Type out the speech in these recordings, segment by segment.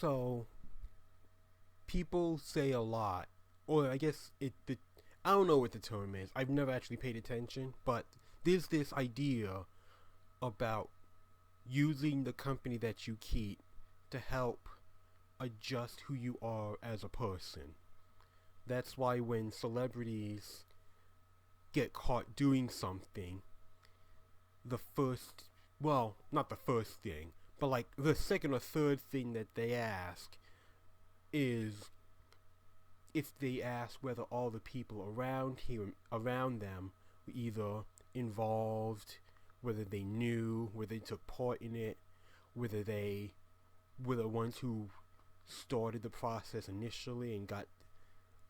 So people say a lot, or I guess I don't know what the term is. I've never actually paid attention, but there's this idea about using the company that you keep to help adjust who you are as a person. That's why when celebrities get caught doing something, the first, well, not the first thing, but like the second or third thing that they ask is if they ask whether all the people around them were either involved, whether they knew, whether they took part in it, whether they were the ones who started the process initially and got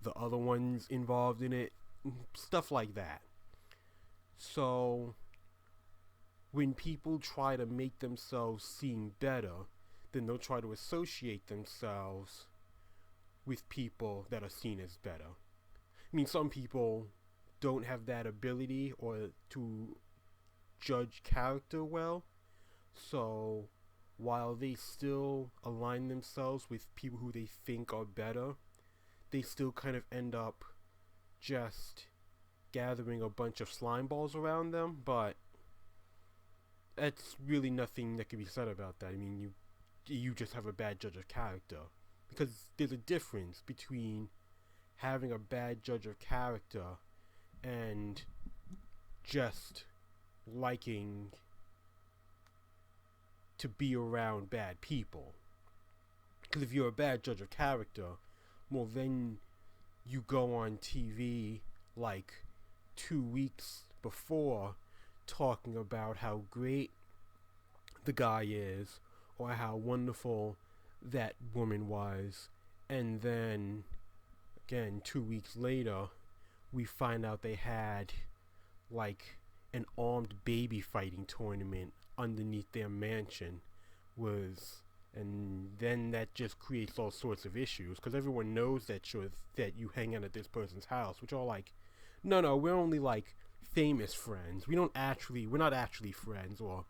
the other ones involved in it, stuff like that. So when people try to make themselves seem better, then they'll try to associate themselves with people that are seen as better. I mean, some people don't have that ability or to judge character well, so while they still align themselves with people who they think are better, they still kind of end up just gathering a bunch of slime balls around them, but that's really nothing that can be said about that. I mean, you just have a bad judge of character, because there's a difference between having a bad judge of character and just liking to be around bad people. Because if you're a bad judge of character, well, then you go on TV like 2 weeks before talking about how great the guy is or how wonderful that woman was, and then again 2 weeks later we find out they had like an armed baby fighting tournament underneath their mansion was, and then that just creates all sorts of issues because everyone knows that you hang out at this person's house, which are like, no, we're only like famous friends. We're not actually friends, or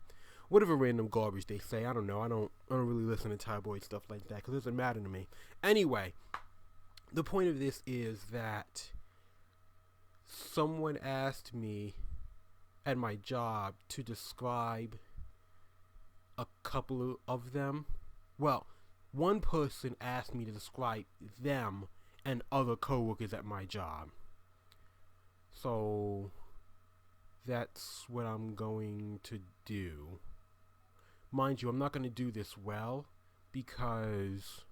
whatever random garbage they say. I don't know. I don't really listen to tabloid stuff like that because it doesn't matter to me. Anyway, the point of this is that someone asked me at my job to describe a couple of them. Well, one person asked me to describe them and other coworkers at my job. So that's what I'm going to do. Mind you, I'm not going to do this well because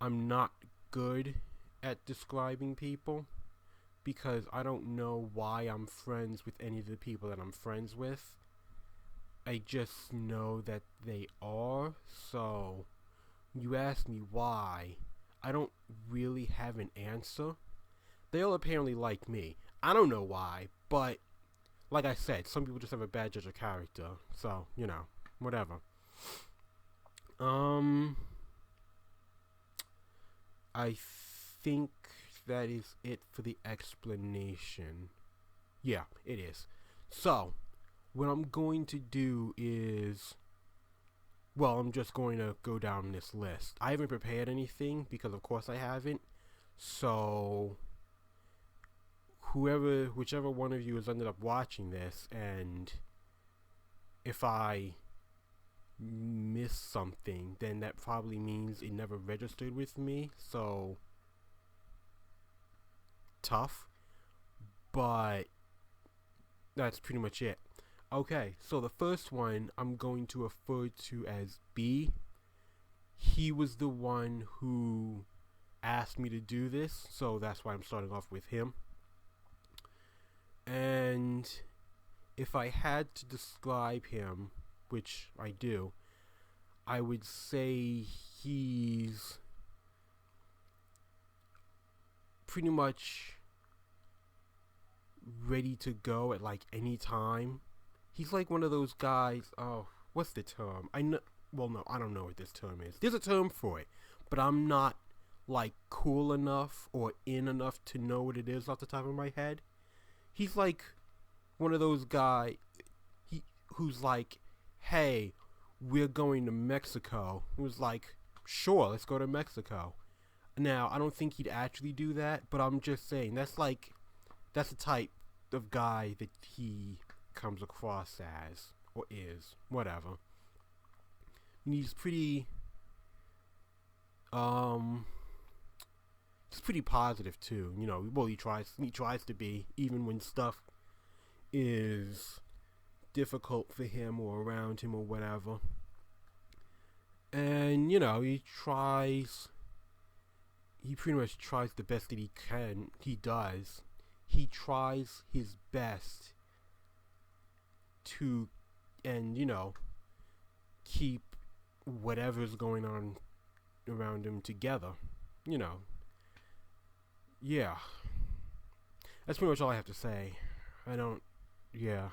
I'm not good at describing people, because I don't know why I'm friends with any of the people that I'm friends with. I just know that they are. So you ask me why, I don't really have an answer. They all apparently like me. I don't know why, but like I said, some people just have a bad judge of character. So, whatever. I think that is it for the explanation. Yeah, it is. So, what I'm going to do is, well, I'm just going to go down this list. I haven't prepared anything because of course I haven't. So, whichever one of you has ended up watching this, and if I miss something, then that probably means it never registered with me. So, tough. But that's pretty much it. Okay, so the first one I'm going to refer to as B. He was the one who asked me to do this, so that's why I'm starting off with him. And if I had to describe him, which I do, I would say he's pretty much ready to go at like any time. He's like one of those guys. Oh, what's the term? Well, no, I don't know what this term is. There's a term for it, but I'm not like cool enough or in enough to know what it is off the top of my head. He's like one of those guys who's like, hey, we're going to Mexico. It was like, sure, let's go to Mexico. Now, I don't think he'd actually do that, but I'm just saying, that's the type of guy that he comes across as, or is, whatever. And he's pretty, he's pretty positive too. You know, well, he tries to be, even when stuff is difficult for him or around him or whatever. And you know, he pretty much tries the best that he can. He does. He tries his best to, and you know, keep whatever's going on around him together. You know, yeah. That's pretty much all I have to say. I don't, yeah.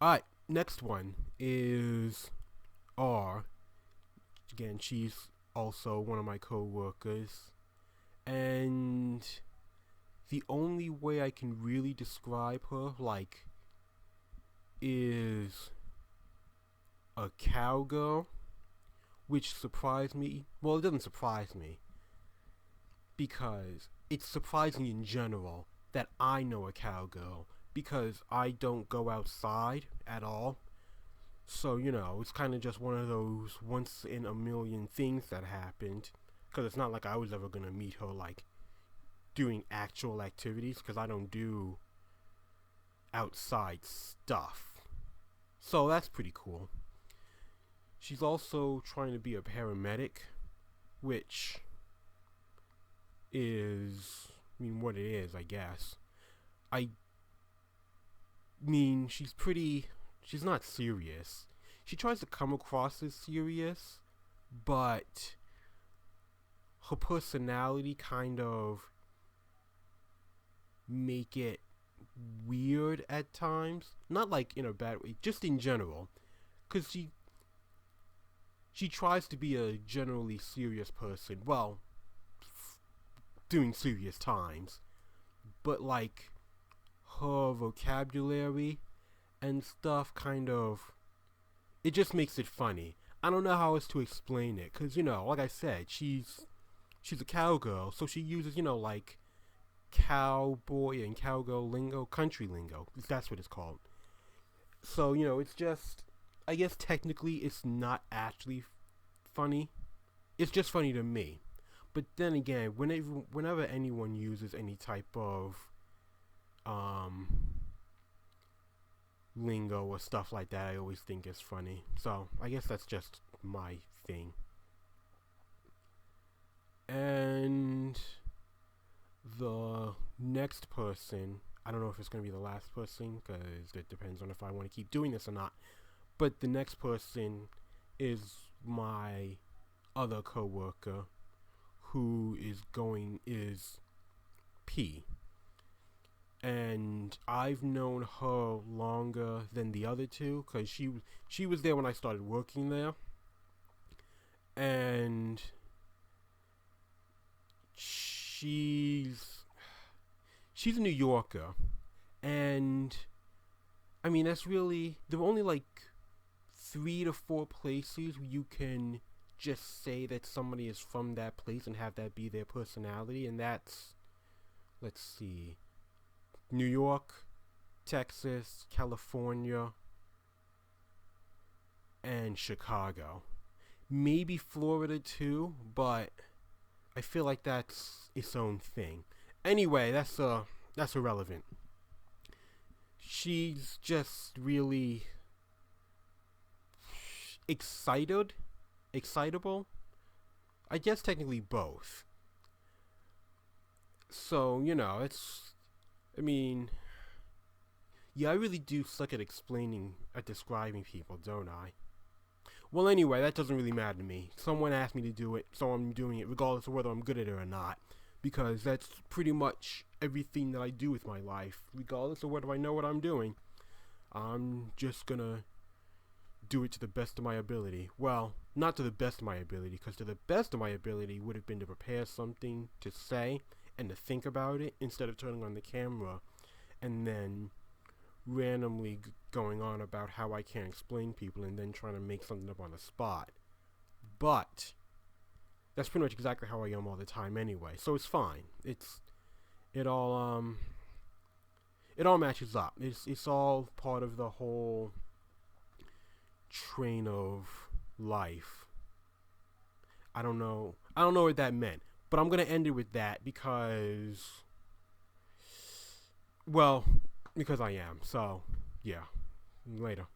Alright, next one is R. Again, she's also one of my co-workers. And the only way I can really describe her, like, is a cowgirl, which surprised me. Well, it doesn't surprise me, because it's surprising in general that I know a cowgirl, because I don't go outside at all. So, you know, it's kind of just one of those once in a million things that happened. Because it's not like I was ever going to meet her, like, doing actual activities, because I don't do outside stuff. So that's pretty cool. She's also trying to be a paramedic, which is, I mean, what it is, I guess. I mean, she's not serious. She tries to come across as serious, but her personality kind of make it weird at times. Not like in a bad way, just in general. Because she tries to be a generally serious person. Well, during serious times. But like, her vocabulary and stuff kind of, it just makes it funny. I don't know how else to explain it, because, you know, like I said, she's a cowgirl, so she uses, you know, like, cowboy and cowgirl lingo, country lingo, that's what it's called. So, you know, it's just, I guess technically it's not actually funny. It's just funny to me. But then again, whenever anyone uses any type of lingo or stuff like that, I always think it's funny. So I guess that's just my thing. And the next person, I don't know if it's going to be the last person, because it depends on if I want to keep doing this or not. But the next person is my other coworker, who is P. And I've known her longer than the other two, because she was there when I started working there. And she's a New Yorker. And I mean, that's really, there are only like 3 to 4 places where you can just say that somebody is from that place and have that be their personality. And that's, let's see, New York, Texas, California, and Chicago. Maybe Florida too, but I feel like that's its own thing. Anyway, that's irrelevant. She's just really excitable. I guess technically both. So, you know, I mean, yeah, I really do suck at describing people, don't I? Well, anyway, that doesn't really matter to me. Someone asked me to do it, so I'm doing it regardless of whether I'm good at it or not. Because that's pretty much everything that I do with my life. Regardless of whether I know what I'm doing, I'm just gonna do it to the best of my ability. Well, not to the best of my ability, because to the best of my ability would have been to prepare something to say and to think about it instead of turning on the camera and then randomly going on about how I can't explain people and then trying to make something up on the spot. But that's pretty much exactly how I am all the time anyway. So it's fine. It all it all matches up. It's all part of the whole train of life. I don't know what that meant, but I'm gonna end it with that because, well, because I am. So yeah, later.